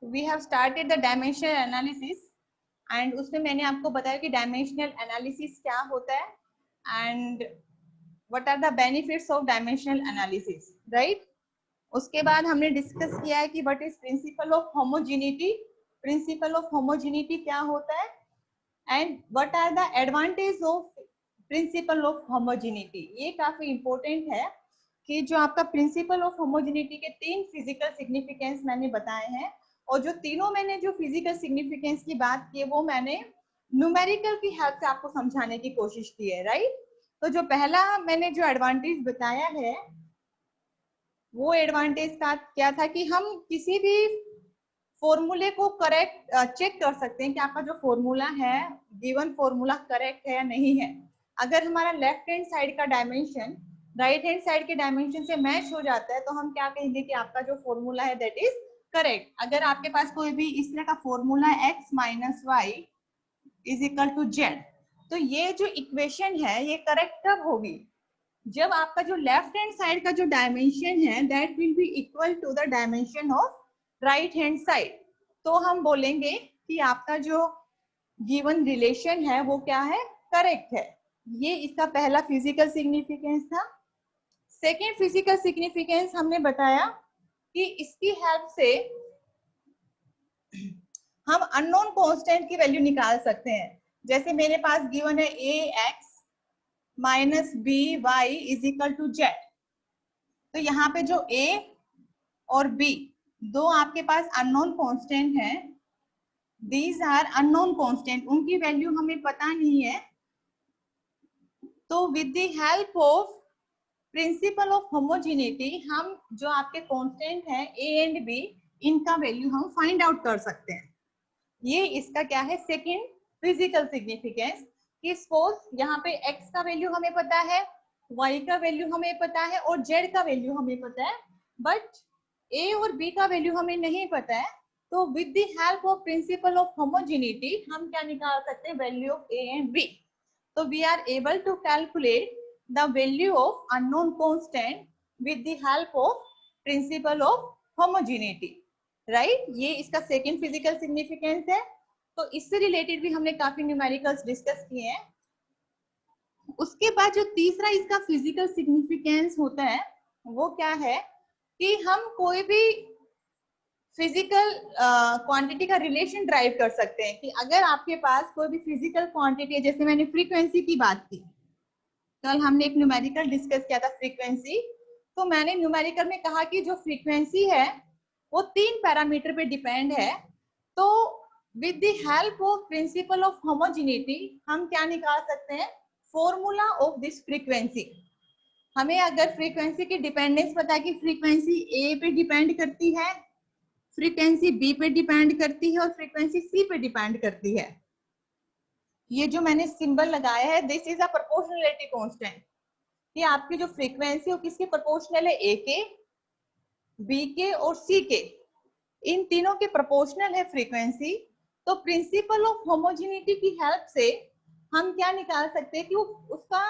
We have started the dimensional analysis and उसमें मैंने आपको बताया कि डायमेंशनल एनालिसिस क्या होता है and what are the benefits of dimensional analysis, right. उसके बाद हमने डिस्कस किया है कि what is principle of homogeneity, principle of homogeneity क्या होता है and what are the advantage of principle of homogeneity. ये काफी इंपॉर्टेंट है कि जो आपका प्रिंसिपल ऑफ होमोजेनिटी के 3 फिजिकल सिग्निफिकेंस मैंने बताए हैं और जो तीनों मैंने जो फिजिकल सिग्निफिकेंस की बात की है वो मैंने न्यूमेरिकल की हेल्प से आपको समझाने की कोशिश की है, राइट। तो जो पहला मैंने जो एडवांटेज बताया है वो एडवांटेज का क्या था कि हम किसी भी फॉर्मूले को करेक्ट चेक कर सकते हैं कि आपका जो फॉर्मूला है गिवन फॉर्मूला करेक्ट है या नहीं है। अगर हमारा लेफ्ट हैंड साइड का डायमेंशन राइट हैंड साइड के डायमेंशन से मैच हो जाता है तो हम क्या कहेंगे कि आपका जो फॉर्मूला है दैट इज करेक्ट। अगर आपके पास कोई भी इस तरह का फॉर्मूला है x minus Y is equal to Z, तो ये जो इक्वेशन है ये करेक्ट कब होगी, जब आपका जो लेफ्ट हैंड साइड का जो डायमेंशन है that will be equal to the dimension of right hand side. तो हम बोलेंगे कि आपका जो गिवन रिलेशन है वो क्या है, करेक्ट है। ये इसका पहला फिजिकल सिग्निफिकेंस था। सेकेंड फिजिकल सिग्निफिकेंस हमने बताया कि इसकी हेल्प से हम अननोन कांस्टेंट की वैल्यू निकाल सकते हैं। जैसे मेरे पास गिवन है A X minus B Y is equal to Z, तो यहाँ पे जो a और b दो आपके पास अननोन कांस्टेंट हैं, दीज आर अननोन कांस्टेंट, उनकी वैल्यू हमें पता नहीं है। तो with the help of principle of homogeneity हम जो आपके कांस्टेंट हैं a एंड b इनका वैल्यू हम फाइंड आउट कर सकते हैं। ये इसका क्या है सेकंड फिजिकल सिग्निफिकेंस कि सपोज यहाँ पे x का वैल्यू हमें पता है, y का वैल्यू हमें पता है और z का वैल्यू हमें पता है, बट a और b का वैल्यू हमें नहीं पता है। तो with the help of principle of homogeneity हम क्या निकाल सकते हैं, value of a and b। तो we are able to calculate the value of unknown constant with the help of principle of homogeneity, right. ये इसका सेकंड फिजिकल सिग्निफिकेंस है। तो इससे रिलेटेड भी हमने काफी न्यूमेरिकल्स डिस्कस किए हैं। उसके बाद जो तीसरा इसका फिजिकल सिग्निफिकेंस होता है वो क्या है कि हम कोई भी फिजिकल क्वांटिटी का रिलेशन ड्राइव कर सकते हैं कि अगर आपके पास कोई भी फिजिकल क्वांटिटी है, जैसे मैंने फ्रीक्वेंसी की बात की, कल हमने एक न्यूमेरिकल डिस्कस किया था फ्रीक्वेंसी, तो मैंने न्यूमेरिकल में कहा कि जो फ्रीक्वेंसी है वो 3 पैरामीटर पे डिपेंड है। तो with the help of principle of homogeneity हम क्या निकाल सकते हैं, फॉर्मूला ऑफ दिस फ्रीक्वेंसी। हमें अगर फ्रीक्वेंसी की डिपेंडेंस पता है कि फ्रीक्वेंसी ए पे डिपेंड करती है, फ्रीक्वेंसी बी पे डिपेंड करती है और फ्रीक्वेंसी सी पे डिपेंड करती है। ये जो मैंने सिंबल लगाया है this is a proportionality constant कि आपकी जो फ्रीक्वेंसी वो किसके प्रोपोर्शनल है, ए के, बी के और सी के, इन तीनों के प्रोपोर्शनल है फ्रीक्वेंसी। तो प्रिंसिपल ऑफ होमोजेनिटी की हेल्प से हम क्या निकाल सकते हैं कि उसका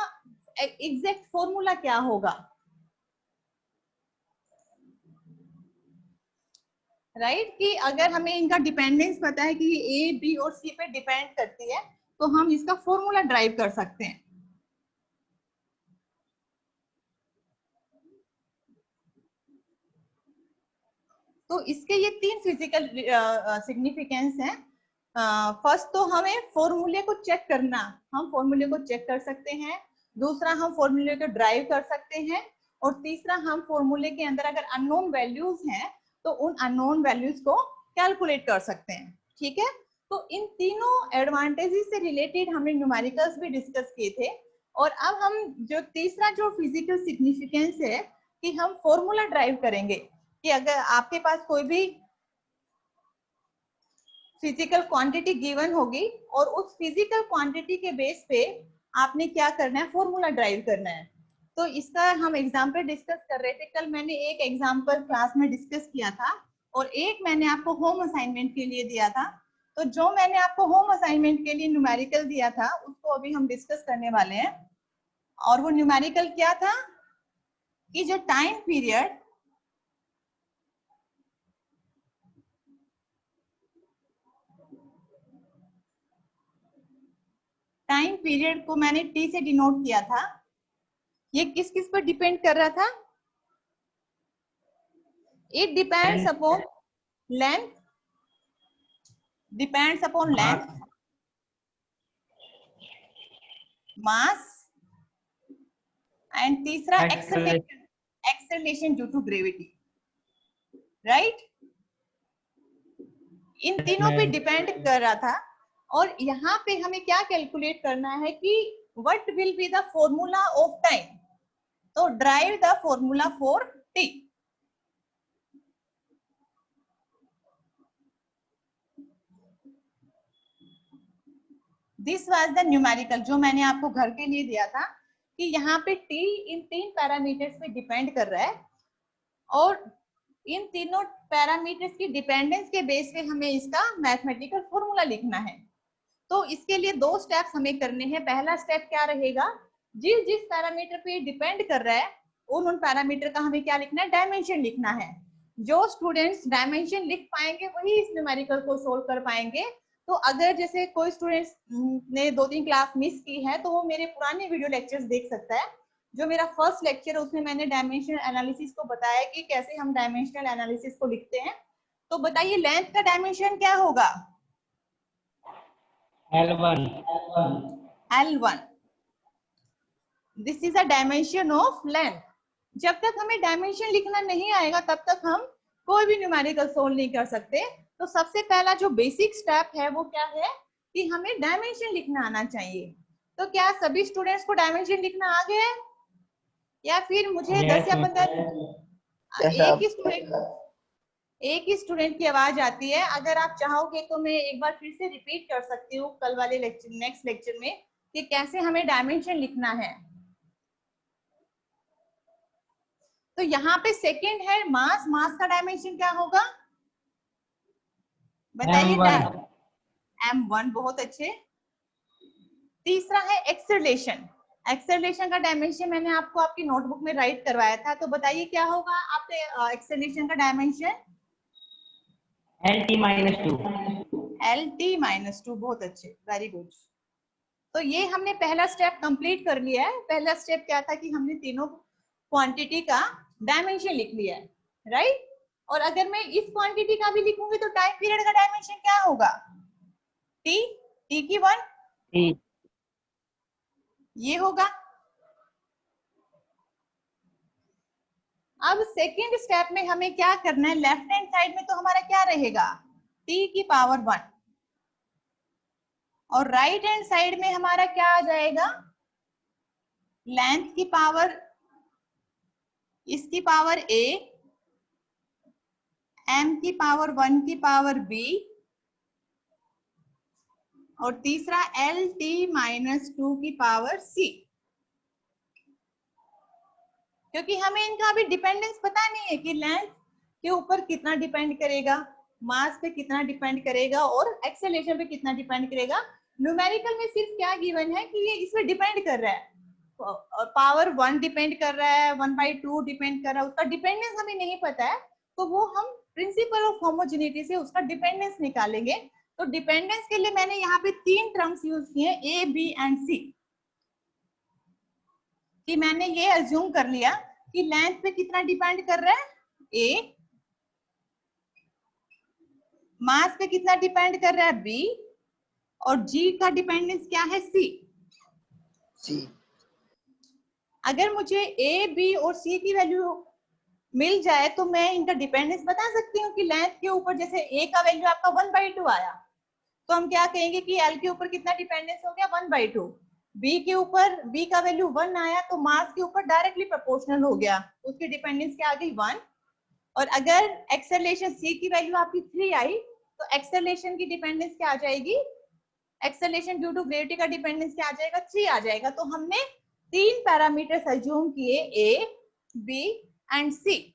एग्जैक्ट फॉर्मूला क्या होगा, राइट कि अगर हमें इनका डिपेंडेंस पता है कि ए बी और सी पे डिपेंड करती है तो हम इसका फॉर्मूला ड्राइव कर सकते हैं। तो इसके ये 3 फिजिकल सिग्निफिकेंस हैं। फर्स्ट तो हमें फॉर्मूले को चेक करना, हम फॉर्मूले को चेक कर सकते हैं। दूसरा हम फॉर्मूले को ड्राइव कर सकते हैं और तीसरा हम फॉर्मूले के अंदर अगर अननोन वैल्यूज हैं तो उन अननोन वैल्यूज को कैलकुलेट कर सकते हैं, ठीक है। तो इन तीनों एडवांटेजेस से रिलेटेड हमने न्यूमेरिकल्स भी डिस्कस किए थे। और अब हम जो तीसरा जो फिजिकल सिग्निफिकेंस है कि हम फॉर्मूला ड्राइव करेंगे कि अगर आपके पास कोई भी फिजिकल क्वांटिटी गिवन होगी और उस फिजिकल क्वांटिटी के बेस पे आपने क्या करना है, फॉर्मूला ड्राइव करना है। तो इसका हम एग्जांपल डिस्कस कर रहे थे, कल मैंने एक एग्जांपल क्लास में डिस्कस किया था और एक मैंने आपको होम असाइनमेंट के लिए दिया था। तो जो मैंने आपको होम असाइनमेंट के लिए न्यूमेरिकल दिया था उसको अभी हम डिस्कस करने वाले हैं। और वो न्यूमेरिकल क्या था कि जो टाइम पीरियड टाइम पीरियड को मैंने टी से डिनोट किया था, ये किस किस पर डिपेंड कर रहा था? It depends upon length, depends upon length, mass and तीसरा acceleration, acceleration due to gravity, right? इन तीनों पे डिपेंड कर रहा था। और यहाँ पे हमें क्या कैलकुलेट करना है कि what will be the formula of time, तो derive the formula for T. This was the numerical जो मैंने आपको घर के लिए दिया था कि यहाँ पे टी इन 3 पैरामीटर्स पे डिपेंड कर रहा है और इन तीनों पैरामीटर्स की डिपेंडेंस के बेस पे हमें इसका मैथमेटिकल फॉर्मूला लिखना है। तो इसके लिए 2 स्टेप्स हमें करने हैं। पहला स्टेप क्या रहेगा, जिस जिस पैरामीटर पे डिपेंड कर रहा है उन पैरामीटर का हमें क्या लिखना है, डायमेंशन लिखना है। जो स्टूडेंट्स डायमेंशन लिख पाएंगे वही इस न्यूमेरिकल को सोल्व कर पाएंगे। तो अगर जैसे कोई स्टूडेंट्स ने 2-3 क्लास मिस की है तो वो मेरे पुराने वीडियो लेक्चर्स देख सकता है। जो मेरा फर्स्ट लेक्चर है उसमें मैंने डायमेंशनल एनालिसिस को बताया कि कैसे हम डायमेंशनल एनालिसिस को लिखते हैं। तो बताइए लेंथ का डायमेंशन क्या होगा? L1. L1. This is a dimension of length. जब तक हमें डायमेंशन लिखना नहीं आएगा तब तक हम कोई भी न्यूमेरिकल सोल्व नहीं कर सकते। तो सबसे पहला जो बेसिक स्टेप है वो क्या है कि हमें डायमेंशन लिखना आना चाहिए। तो क्या सभी स्टूडेंट्स को डायमेंशन लिखना आ गया है या फिर मुझे 10 या 15 एक ही स्टूडेंट की आवाज आती है? अगर आप चाहोगे तो मैं एक बार फिर से रिपीट कर सकती हूँ कल वाले लेक्चर, नेक्स्ट लेक्चर में, कि कैसे हमें डायमेंशन लिखना है। तो यहाँ पे सेकंड है मास, मास का डायमेंशन क्या होगा बताइए? m1, बहुत अच्छे। तीसरा है एक्सेलरेशन, एक्सेलरेशन का डायमेंशन मैंने आपको आपकी नोटबुक में राइट करवाया था, तो बताइए क्या होगा आपके एक्सेलरेशन का डायमेंशन? LT-2। LT-2, बहुत अच्छे, वेरी गुड। तो ये हमने पहला स्टेप कंप्लीट कर लिया है। पहला स्टेप क्या था कि हमने तीनों क्वांटिटी का डायमेंशन लिख लिया है, राइट? और अगर मैं इस क्वांटिटी का भी लिखूंगी तो टाइम पीरियड का डायमेंशन क्या होगा? टी, टी की 1 ये होगा। अब सेकेंड स्टेप में हमें क्या करना है, लेफ्ट हैंड साइड में तो हमारा क्या रहेगा, टी की पावर 1, और राइट हैंड साइड में हमारा क्या आ जाएगा, लेंथ की पावर, इसकी पावर a, m की पावर 1 की पावर b, और तीसरा LT-2 की पावर c। क्योंकि हमें इनका अभी डिपेंडेंस पता नहीं है कि लेंथ के ऊपर कितना डिपेंड करेगा, मास पे कितना डिपेंड करेगा और एक्सेलरेशन पे कितना डिपेंड करेगा। न्यूमेरिकल में सिर्फ क्या गिवन है कि ये इस पे डिपेंड कर रहा है, और पावर 1 डिपेंड कर रहा है, 1/2 डिपेंड कर रहा है, उसका डिपेंडेंस हमें नहीं पता है। तो वो हम प्रिंसिपल ऑफ होमोजेनिटी से उसका डिपेंडेंस निकालेंगे। तो डिपेंडेंस के लिए मैंने यहाँ पे 3 टर्म्स यूज किए, ए, बी एंड सी। कि मैंने ये अज्यूम कर लिया कि लेंथ पे कितना डिपेंड कर रहा है, ए, मास पे कितना डिपेंड कर रहा है, बी, और जी का डिपेंडेंस क्या है, सी। अगर मुझे ए, बी और सी की वैल्यू मिल जाए तो मैं इनका डिपेंडेंस बता सकती हूँ कि लेंथ के ऊपर जैसे ए का वैल्यू आपका 1/2 आया तो हम क्या कहेंगे कि एल के ऊपर कितना डिपेंडेंस हो गया, 1/2। बी के ऊपर, बी का वैल्यू 1 आया तो मास के ऊपर डायरेक्टली प्रोपोर्शनल हो गया, उसकी डिपेंडेंस क्या आ गई, 1। और अगर एक्सेलरेशन सी की वैल्यू आपकी 3 आई तो एक्सेलरेशन की डिपेंडेंस क्या आ जाएगी, एक्सेलरेशन ड्यू टू ग्रेविटी का डिपेंडेंस क्या आ जाएगा, 3 आ जाएगा। तो हमने 3 पैरामीटर्स अज्यूम किए, A, B and C.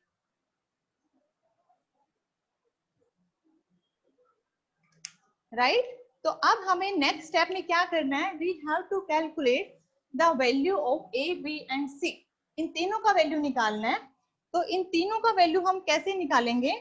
Right? तो अब हमें नेक्स्ट स्टेप में क्या करना है, we have to calculate the value of A, B and C. इन तीनों का वैल्यू निकालना है। तो इन तीनों का वैल्यू हम कैसे निकालेंगे,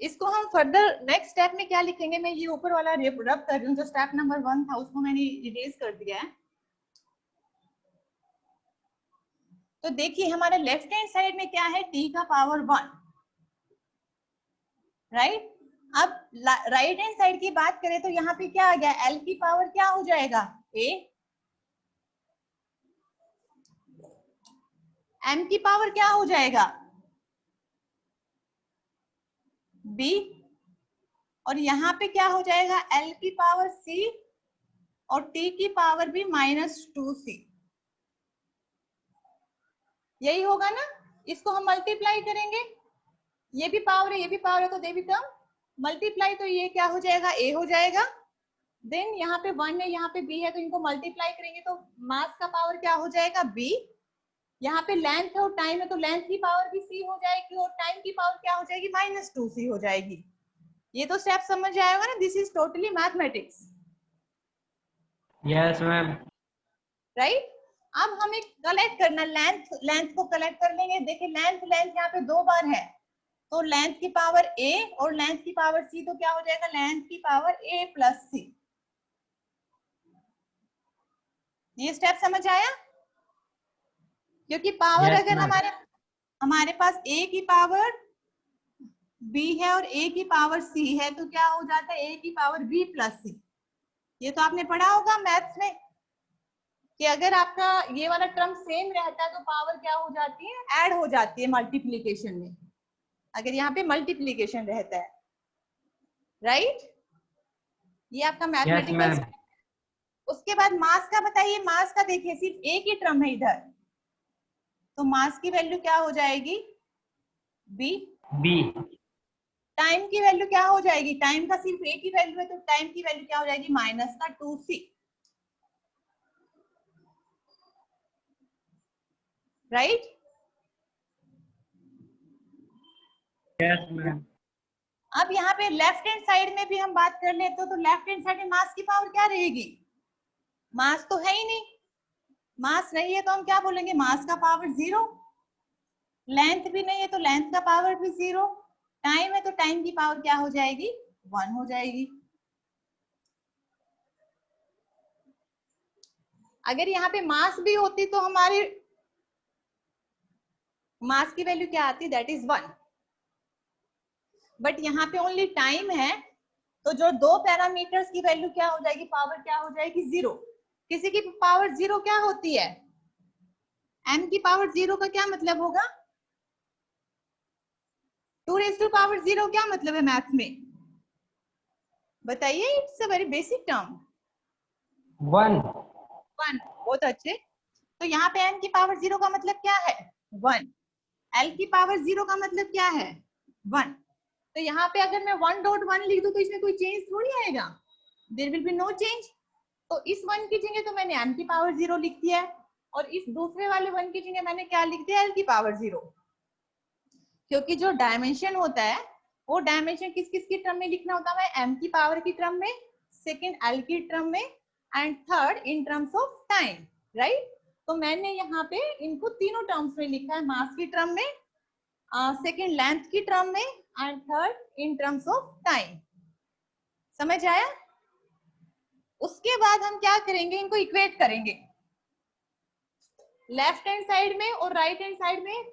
इसको हम फर्दर नेक्स्ट स्टेप में क्या लिखेंगे, मैं ये ऊपर वाला रब कर रही हूँ, जो स्टेप नंबर 1 था उसको मैंने इरेज कर दिया है। तो देखिए हमारे लेफ्ट हैंड साइड में क्या है, t का पावर 1, राइट। अब राइट हैंड साइड की बात करें तो यहाँ पे क्या आ गया, l की पावर क्या हो जाएगा, a, m की पावर क्या हो जाएगा, b, और यहाँ पे क्या हो जाएगा, l की पावर c और t की पावर भी -2c, यही होगा ना। इसको हम मल्टीप्लाई करेंगे, ये भी पावर है ये भी पावर है, तो दे बिकम मल्टीप्लाई, तो ये क्या हो जाएगा, a हो जाएगा। देन यहाँ पे 1 है यहाँ पे b है, तो इनको मल्टीप्लाई करेंगे तो मास का पावर क्या हो जाएगा, b। यहाँ पे लेंथ है और टाइम है, तो लेंथ की पावर भी c हो जाएगी और टाइम की पावर क्या हो जाएगी, -2c हो जाएगी। ये तो स्टेप समझ आएगा ना, this is totally mathematics. Yes ma'am. Right. अब हमें कलेक्ट करना, लेंथ को कलेक्ट कर लेंगे। देखिए लेंथ यहाँ पे 2 बार है, तो लेंथ की पावर a और लेंथ की पावर c, तो क्या हो जाएगा, लेंथ की पावर a प्लस c। ये स्टेप समझ आया, क्योंकि पावर यस अगर मैम। हमारे पास a की पावर b है और a की पावर c है, तो क्या हो जाता है, a की पावर b प्लस c। ये तो आपने पढ़ा होगा मैथ्स में कि अगर आपका ये वाला टर्म सेम रहता है तो पावर क्या हो जाती है, ऐड हो जाती है मल्टीप्लीकेशन में, अगर यहाँ पे मल्टीप्लीकेशन रहता है, राइट। ये आपका यस मैथमेटिकल। मैम। उसके बाद मास का बताइए, मास का देखिए सिर्फ एक ही टर्म है इधर, तो मास की वैल्यू क्या हो जाएगी, b। बी। टाइम की वैल्यू क्या हो जाएगी, टाइम का सिर्फ एक ही वैल्यू है, तो टाइम की वैल्यू क्या हो जाएगी, -2c, राइट। Yes ma'am. अब यहाँ पे लेफ्ट हैंड साइड में भी हम बात कर ले तो लेफ्ट हैंड साइड में मास की पावर क्या रहेगी, मास तो है ही नहीं, मास नहीं है तो हम क्या बोलेंगे, मास का पावर 0। लेंथ भी नहीं है तो लेंथ का पावर भी 0। टाइम है तो टाइम की पावर क्या हो जाएगी, 1 हो जाएगी। अगर यहाँ पे मास भी होती तो हमारी मास की वैल्यू क्या आती, दैट इज 1। बट यहाँ पे ओनली टाइम है, तो जो 2 पैरामीटर्स की वैल्यू क्या हो जाएगी, पावर क्या हो जाएगी, 0। किसी की पावर 0 क्या होती है, m की पावर 0 का क्या मतलब होगा, 2⁻⁴ क्या मतलब है मैथ में, बताइए, it's a very basic term. 1। 1, बहुत अच्छे। तो यहाँ पे n की पावर 0 का मतलब क्या है, 1। l की पावर 0 का मतलब क्या है, 1। तो यहाँ पे अगर मैं 1.1 लिख दूं तो इसमें कोई चेंज थोड़ी आएगा, there will be no change. तो इस 1 की जगह तो मैंने m की पावर 0 लिख दिया है, और इस दूसरे वाले 1 की जगह मैंने क्या लिख दिया, l की पावर 0। क्योंकि जो डायमेंशन होता है वो डायमेंशन किस किस की टर्म में लिखना होता है, m की पावर की टर्म में, सेकंड l की टर्म में, and third in terms of time, right. तो मैंने यहाँ पे इनको तीनों टर्म्स में लिखा है, मास की टर्म में, सेकंड लेंथ की टर्म में, and third in terms of time. समझ आया। उसके बाद हम क्या करेंगे, इनको इक्वेट करेंगे, लेफ्ट हैंड साइड में और राइट हैंड साइड में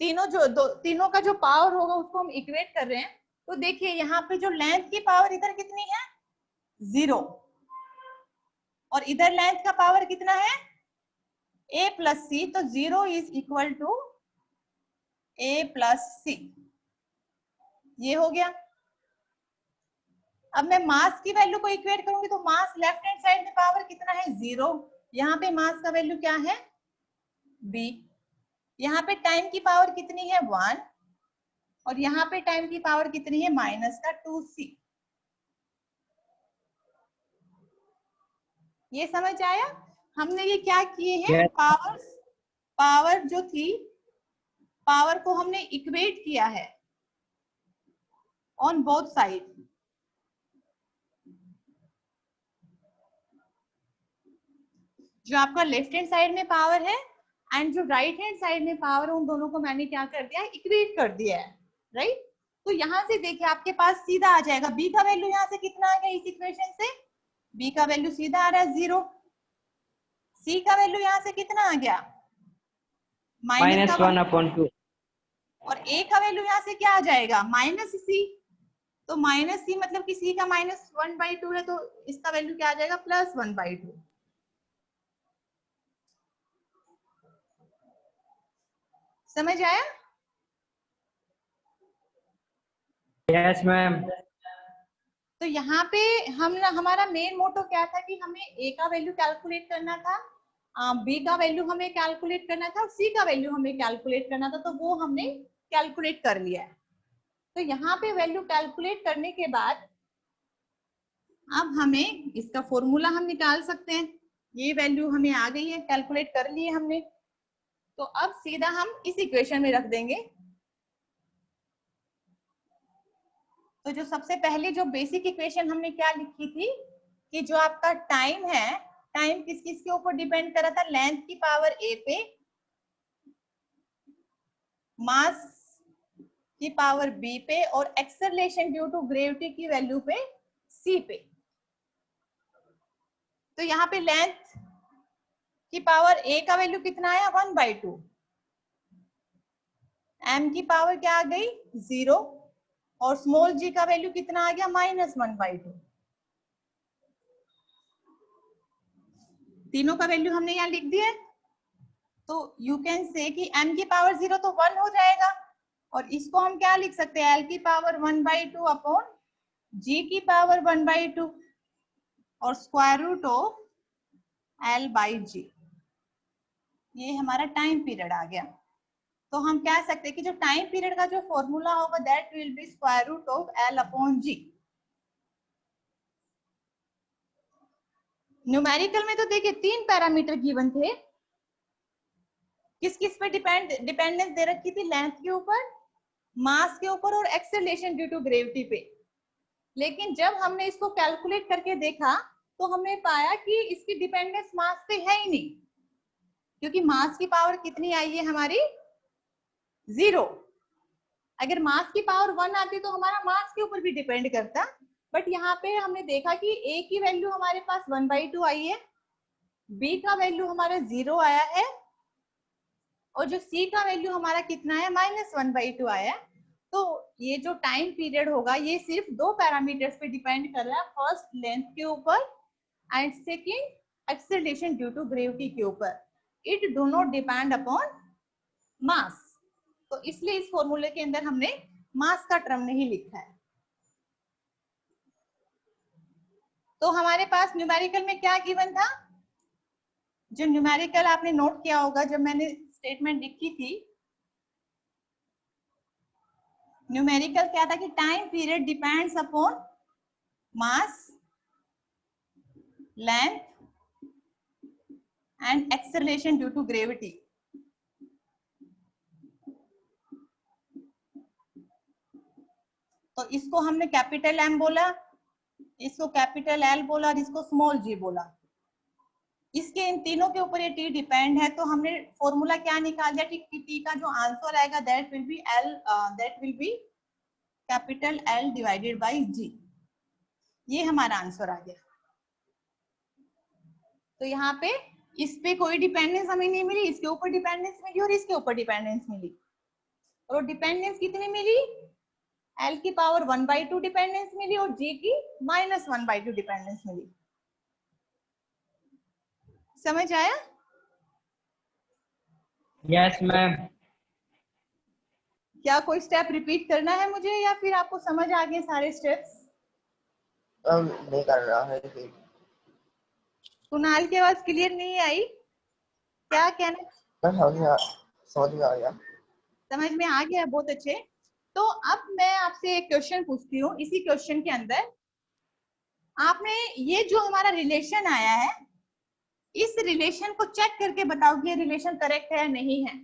तीनों का जो पावर होगा उसको हम इक्वेट कर रहे हैं। तो देखिए यहाँ पे जो लेंथ की पावर इधर कितनी है, 0, और इधर लेंथ का पावर कितना है, a प्लस c, तो 0 is equal to a plus c, ये हो गया। अब मैं मास की वैल्यू को इक्वेट करूंगी तो मास लेफ्ट हैंड साइड में पावर कितना है, 0। यहाँ पे मास का वैल्यू क्या है, b। यहाँ पे टाइम की पावर कितनी है, 1, और यहाँ पे टाइम की पावर कितनी है, -2c। ये समझ आया। हमने ये क्या किए हैं, यस। पावर जो थी, पावर को हमने इक्वेट किया है ऑन बोथ साइड। जो आपका लेफ्ट हैंड साइड में पावर है एंड जो राइट हैंड साइड में पावर है, उन दोनों को मैंने क्या कर दिया है, इक्वेट कर दिया है, राइट। तो यहाँ से देखिए आपके पास सीधा आ जाएगा बी का वैल्यू यहाँ से कितना आ गया इस इक्वेशन से, बी का वैल्यू सीधा आ रहा है 0, सी का वैल्यू यहाँ से कितना आ गया -1/2, और ए का वैल्यू यहाँ से क्या आ जाएगा -c, तो -c मतलब कि c का -1/2 है तो इसका वैल्यू क्या आ जाएगा +1/2। समझ आया? Yes ma'am. तो यहाँ पे हमारा मेन मोटो क्या था कि हमें ए का वैल्यू कैलकुलेट करना था, बी का वैल्यू हमें कैलकुलेट करना था और सी का वैल्यू हमें कैलकुलेट करना था, तो वो हमने कैलकुलेट कर लिया है। तो यहाँ पे वैल्यू कैलकुलेट करने के बाद अब हमें इसका फॉर्मूला हम निकाल सकते हैं, ये वैल्यू हमें आ गई है, कैलकुलेट कर लिए हमने, तो अब सीधा हम इस इक्वेशन में रख देंगे। तो जो सबसे पहले जो बेसिक इक्वेशन हमने क्या लिखी थी कि जो आपका टाइम है, टाइम किस किस के ऊपर डिपेंड कर रहा था, लेंथ की पावर ए पे, मास की पावर बी पे और एक्सेलरेशन ड्यू टू ग्रेविटी की वैल्यू पे सी पे। तो यहाँ पे लेंथ की पावर ए का वैल्यू कितना आया 1/2, एम की पावर क्या आ गई 0 और स्मॉल जी का वैल्यू कितना आ गया -1/2। तीनों का वैल्यू हमने यहाँ लिख दिया है, तो यू कैन से कि m की पावर 0 तो 1 हो जाएगा और इसको हम क्या लिख सकते हैं l की पावर 1/2 अपॉन g की पावर 1/2 और स्क्वायर रूट ऑफ l/g। ये हमारा टाइम पीरियड आ गया। तो हम कह सकते हैं कि जो टाइम पीरियड का जो फॉर्मूला होगा that will be square root of l/g। Numerical में तो देखिए 3 पैरामीटर गिवन थे, किस किस पे डिपेंडेंस दे रखी थी, लेंथ के ऊपर, मास के ऊपर और एक्सेलरेशन ड्यू टू ग्रेविटी पे। लेकिन जब हमने इसको कैलकुलेट करके देखा तो हमने पाया कि इसकी डिपेंडेंस मास पे है ही नहीं, क्योंकि मास की पावर कितनी आई है हमारी 0। अगर मास की पावर 1 आती तो हमारा मास के ऊपर भी डिपेंड करता, बट यहाँ पे हमने देखा कि a की वैल्यू हमारे पास 1/2 आई है, b का वैल्यू हमारा 0 आया है और जो c का वैल्यू हमारा कितना है -1/2 आया है। तो ये जो टाइम पीरियड होगा ये सिर्फ 2 पैरामीटर्स पे डिपेंड कर रहा है, फर्स्ट लेंथ के ऊपर and second acceleration due to gravity के ऊपर। It do not depend upon mass. तो इसलिए इस फॉर्मूले के अंदर हमने मास का टर्म नहीं लिखा है। तो हमारे पास न्यूमेरिकल में क्या गिवन था, जो न्यूमेरिकल आपने नोट किया होगा जब मैंने स्टेटमेंट लिखी थी, न्यूमेरिकल क्या था कि time period depends upon mass, length and acceleration due to gravity. तो इसको हमने कैपिटल एम बोला, इसको कैपिटल एल बोला और इसको स्मॉल जी बोला। इसके इन तीनों के ऊपर ये टी डिपेंड है, तो हमने फॉर्मूला क्या निकाल दिया कि टी का जो आंसर आएगा that will be capital L divided by G. ये हमारा आंसर आ गया। तो यहाँ पे इस पे कोई डिपेंडेंस हमें नहीं मिली, इसके ऊपर डिपेंडेंस मिली और इसके ऊपर डिपेंडेंस मिली, और डिपेंडेंस कितनी मिली, L की पावर 1/2 डिपेंडेंस मिली और G की -1/2 डिपेंडेंस मिली। समझ आया? Yes ma'am. क्या कोई स्टेप रिपीट करना है मुझे या फिर आपको समझ आ गए सारे स्टेप्स? नहीं कर रहा है। कुणाल की आवाज क्लियर नहीं आई, क्या कहना? समझ में आ गया। समझ में आ गया, बहुत अच्छे। तो अब मैं आपसे एक क्वेश्चन पूछती हूँ, इसी क्वेश्चन के अंदर आपने ये जो हमारा रिलेशन आया है, इस रिलेशन को चेक करके बताओ कि ये रिलेशन करेक्ट है या नहीं है।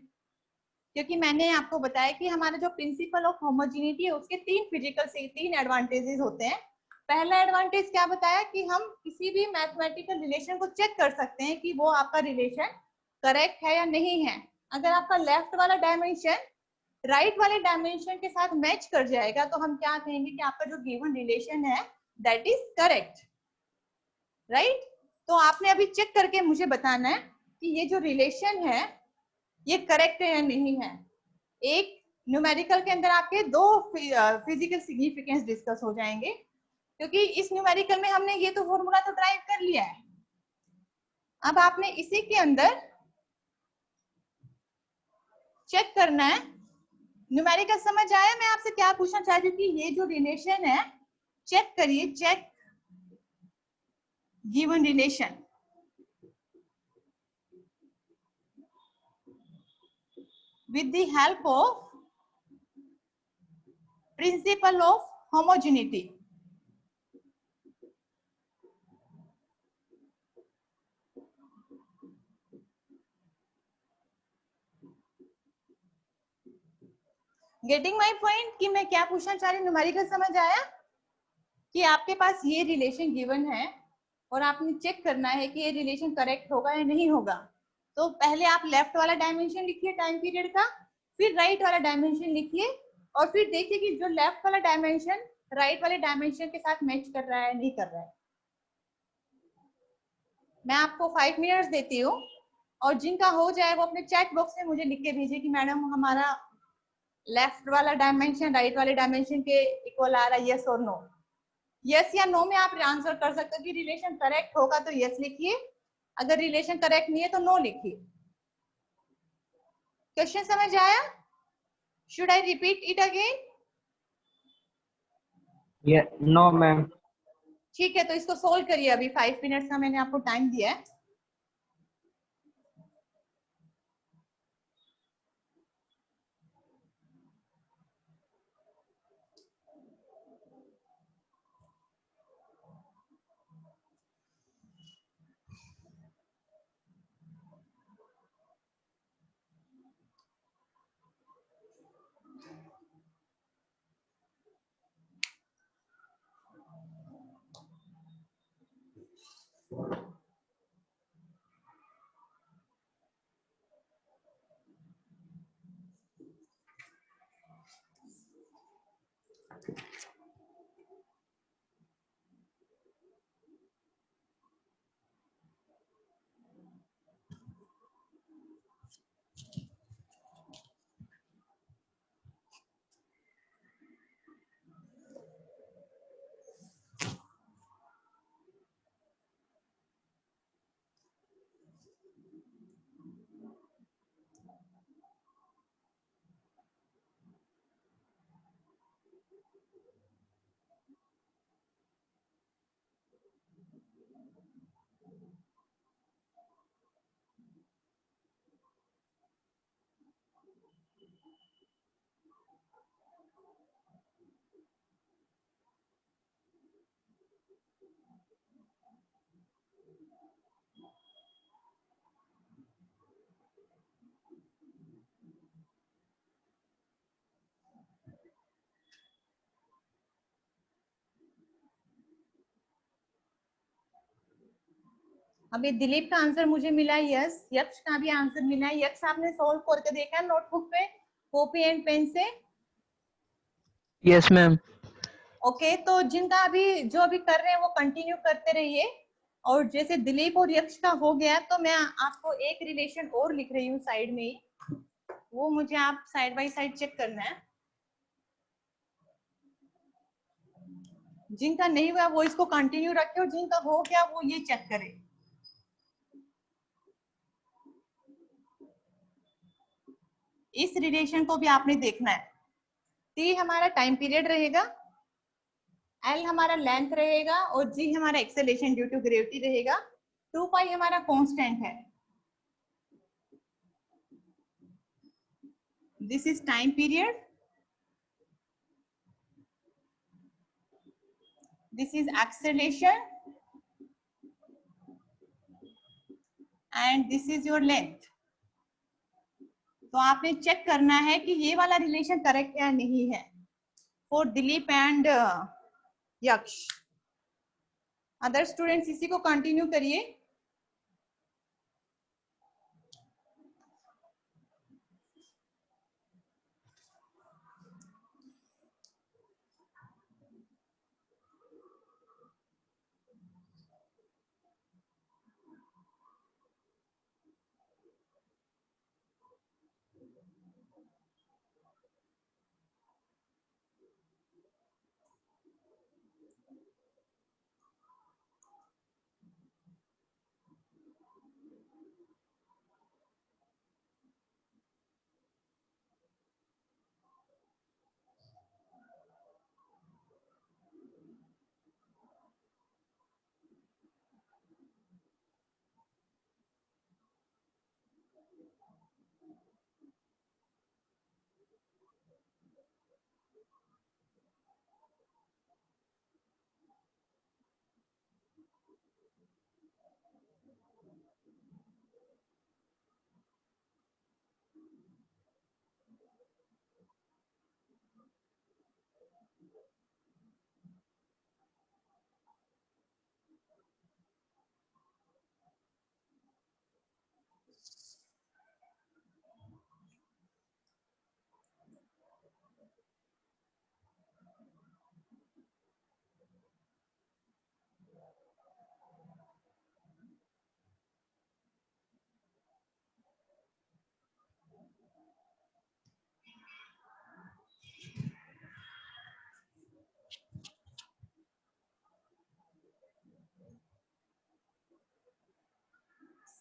क्योंकि मैंने आपको बताया कि हमारा जो प्रिंसिपल ऑफ होमोजेनिटी है उसके 3 एडवांटेजेस होते हैं। पहला एडवांटेज क्या बताया कि हम किसी भी मैथमेटिकल रिलेशन को चेक कर सकते हैं कि वो आपका रिलेशन करेक्ट है या नहीं है। अगर आपका लेफ्ट वाला डायमेंशन राइट वाले डायमेंशन के साथ मैच कर जाएगा तो हम क्या कहेंगे कि आपका जो गिवन रिलेशन है दैट इज करेक्ट, राइट। तो आपने अभी चेक करके मुझे बताना है कि ये जो रिलेशन है ये करेक्ट है या नहीं है। एक न्यूमेरिकल के अंदर आपके दो फिजिकल सिग्निफिकेंस डिस्कस हो जाएंगे, क्योंकि इस न्यूमेरिकल में हमने ये तो फॉर्मूला तो ड्राइव कर लिया है। अब आपने इसी के अंदर चेक करना है। न्यूमेरिकल समझ आया? मैं आपसे क्या पूछना चाहती हूँ कि ये जो रिलेशन है चेक करिए, check given relation. with the help of principle of homogeneity. Getting my point कि मैं क्या पूछना चाह रही हूँ? न्यूमेरिकल समझ आया कि आपके पास ये रिलेशन गिवन है और आपने चेक करना है कि ये रिलेशन करेक्ट होगा या नहीं होगा। तो पहले आप लेफ्ट वाला डायमेंशन लिखिए टाइम पीरियड का, फिर राइट वाला डायमेंशन लिखिए और फिर देखिए कि जो लेफ्ट वाला डायमेंशन राइट वाले डायमेंशन के साथ मैच कर रहा है नहीं कर रहा है। मैं आपको 5 मिनट्स देती हूँ और जिनका हो जाए वो अपने चैट बॉक्स में मुझे लिख के भेजिए कि मैडम हमारा लेफ्ट वाला डायमेंशन राइट वाले डायमेंशन के इक्वल आ रहा है, यस और नो। यस या नो में आप आंसर कर सकते हो कि रिलेशन करेक्ट होगा तो यस लिखिए, अगर रिलेशन करेक्ट नहीं है तो नो लिखिए। क्वेश्चन समझ आया? Should I repeat it again? No ma'am. ठीक है, तो इसको सोल्व करिए। अभी 5 मिनट्स का मैंने आपको टाइम दिया है। अभी दिलीप का आंसर मुझे मिला है यस, यक्ष का भी आंसर मिला है। यक्ष आपने सोल्व करके देखा है नोटबुक पे कॉपी एंड पेन से? Yes ma'am. ओके, तो जिनका अभी जो अभी कर रहे हैं वो कंटिन्यू करते रहिए। और जैसे दिलीप और यक्ष का हो गया तो मैं आपको एक रिलेशन और लिख रही हूँ साइड में ही, वो मुझे आप साइड बाय साइड चेक करना है। जिनका नहीं हुआ वो इसको कंटिन्यू रखे और जिनका हो गया वो ये चेक करे। इस रिलेशन को भी आपने देखना है। टी हमारा टाइम पीरियड रहेगा, एल हमारा लेंथ रहेगा और जी हमारा एक्सेलेरेशन ड्यू टू ग्रेविटी रहेगा। 2 पाई हमारा कांस्टेंट है। This is time period, this is acceleration and this is your length. तो आपने चेक करना है कि ये वाला रिलेशन करेक्ट या नहीं है फॉर दिलीप एंड यक्ष। अदर स्टूडेंट्स इसी को कंटिन्यू करिए।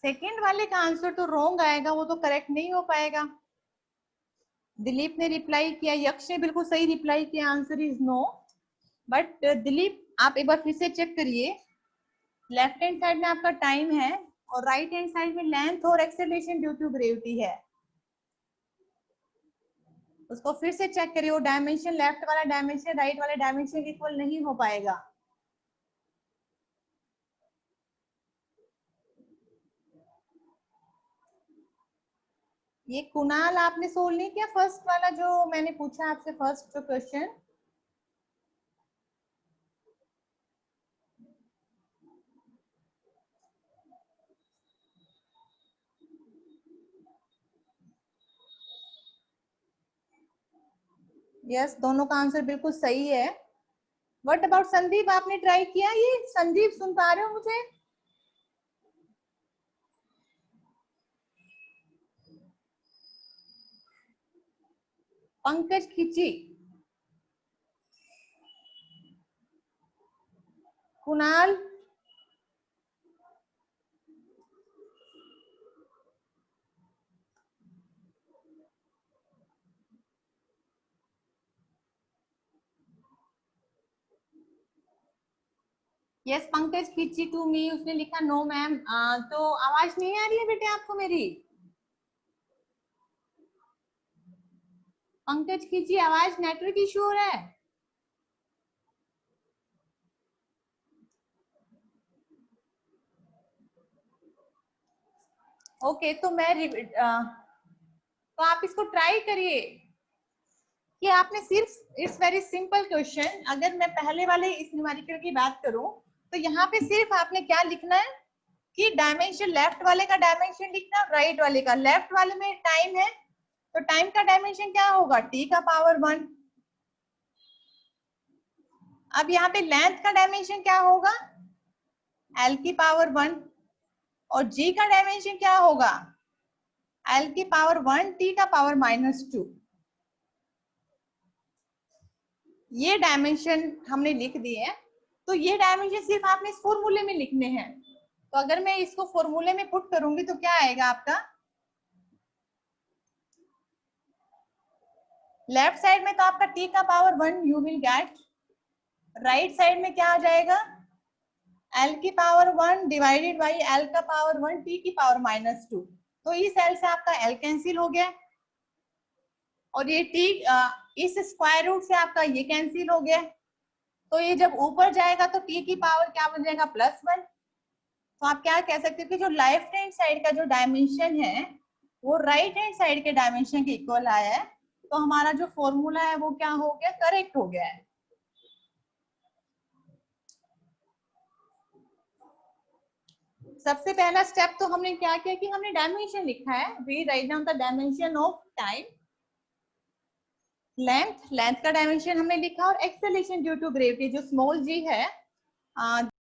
सेकंड वाले का आंसर तो रॉन्ग आएगा, वो तो करेक्ट नहीं हो पाएगा। दिलीप ने रिप्लाई किया, यक्ष ने बिल्कुल सही रिप्लाई किया, answer is no. But Dilip आप एक बार फिर से चेक करिए, लेफ्ट हैंड साइड में आपका टाइम है और राइट हैंड साइड में लेंथ और एक्सेलरेशन ड्यू टू ग्रेविटी है। उसको फिर से चेक करिए, वो डायमेंशन लेफ्ट वाला डायमेंशन राइट वाले डायमेंशन इक्वल नहीं हो पाएगा। ये कुणाल आपने सोल्व नहीं किया फर्स्ट वाला जो मैंने पूछा आपसे, फर्स्ट जो क्वेश्चन? यस, दोनों का आंसर बिल्कुल सही है। व्हाट अबाउट संदीप, आपने ट्राई किया ये? संदीप सुन पा रहे हो मुझे? Pankaj Khichi, Kunal, yes Pankaj Khichi to me, उसने लिखा नो मैम। तो आवाज नहीं आ रही है बेटे आपको मेरी? पंकज खिची, आवाज नेटवर्क इशू हो रहा है? ओके, तो तो आप इसको ट्राई करिए कि आपने सिर्फ, इट्स वेरी सिंपल क्वेश्चन। अगर मैं पहले वाले इस न्यूमेरिकल की बात करूं तो यहाँ पे सिर्फ आपने क्या लिखना है कि डायमेंशन, लेफ्ट वाले का डायमेंशन लिखना है, राइट वाले का। लेफ्ट वाले में टाइम है तो टाइम का डायमेंशन क्या होगा? t का पावर 1। अब यहाँ पे लेंथ का डायमेंशन क्या होगा? l की पावर 1। और g का डायमेंशन क्या होगा? l की पावर 1 t का पावर -2। ये डायमेंशन हमने लिख दिए हैं। तो ये डायमेंशन सिर्फ आपने इस फॉर्मूले में लिखने हैं। तो अगर मैं इसको फॉर्मूले में पुट करूंगी तो क्या आएगा आपका? लेफ्ट साइड में तो आपका t का power 1 you will get, right side में क्या आ जाएगा? l की पावर 1 डिवाइडेड बाई l का पावर 1 t की पावर -2। तो इस l से आपका l कैंसिल हो गया और ये t इस स्क्वायर रूट से आपका ये कैंसिल हो गया। तो ये जब ऊपर जाएगा तो t की पावर क्या बन जाएगा? +1। तो आप क्या कह सकते हो कि जो लेफ्ट हैंड साइड का जो डायमेंशन है वो राइट हैंड साइड के डायमेंशन के इक्वल आया है। तो हमारा जो फॉर्मूला है वो क्या हो गया? करेक्ट हो गया है। सबसे पहला स्टेप तो हमने क्या किया कि हमने डायमेंशन लिखा है। We write down the dimension of time. Length का डायमेंशन हमने लिखा और एक्सेलरेशन ड्यू टू ग्रेविटी जो स्मॉल g है